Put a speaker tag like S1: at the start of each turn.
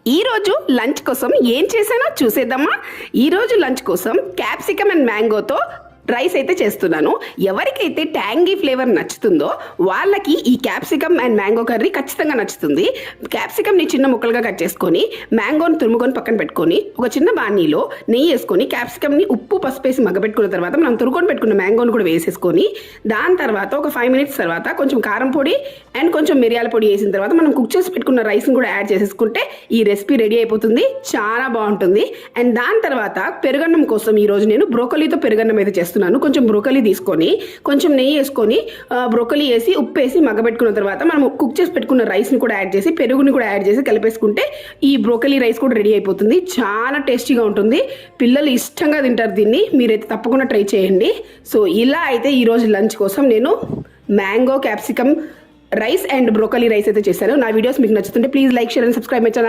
S1: ఈరోజు లంచ్ కోసం ఏం చేశానో చూసేద్దామా. ఈరోజు లంచ్ కోసం క్యాప్సికమ్ అండ్ మ్యాంగోతో రైస్ అయితే చేస్తున్నాను. ఎవరికైతే ట్యాంగీ ఫ్లేవర్ నచ్చుతుందో వాళ్ళకి ఈ క్యాప్సికమ్ అండ్ మ్యాంగో కర్రీ ఖచ్చితంగా నచ్చుతుంది. క్యాప్సికమ్ని చిన్న ముక్కలుగా కట్ చేసుకొని మ్యాంగోని తురుముకొని పక్కన పెట్టుకొని ఒక చిన్న బాణీలో నెయ్యి వేసుకొని క్యాప్సికమ్ని ఉప్పు పసుపు వేసి మగ్గబెట్టుకున్న తర్వాత మనం తురుకొని పెట్టుకున్న మ్యాంగోని కూడా వేసేసుకొని దాని తర్వాత ఒక 5 minutes తర్వాత కొంచెం కారం పొడి అండ్ కొంచెం మిరియాల పొడి వేసిన తర్వాత మనం కుక్ చేసి పెట్టుకున్న రైస్ని కూడా యాడ్ చేసేసుకుంటే ఈ రెసిపీ రెడీ అయిపోతుంది. చాలా బాగుంటుంది. అండ్ దాని తర్వాత పెరుగన్నం కోసం ఈరోజు నేను బ్రోకలీతో పెరుగన్నం అయితే చేస్తున్నాను. కొంచెం బ్రోకలీ తీసుకొని కొంచెం నెయ్యి వేసుకొని బ్రోకలీ వేసి ఉప్పు వేసి మగ్గబెట్టుకున్న తర్వాత మనం కుక్ చేసి పెట్టుకున్న రైస్ని కూడా యాడ్ చేసి పెరుగుని కూడా యాడ్ చేసి కలిపేసుకుంటే ఈ బ్రోకలీ రైస్ కూడా రెడీ అయిపోతుంది. చాలా టేస్టీగా ఉంటుంది. పిల్లలు ఇష్టంగా తింటారు దీన్ని. మీరైతే తప్పకుండా ట్రై చేయండి. సో ఇలా అయితే ఈరోజు లంచ్ కోసం నేను mango capsicum rice and broccoli rice అయితే చేశాను. నా వీడియోస్ మీకు నచ్చుతుంటే please like share and subscribe my channel.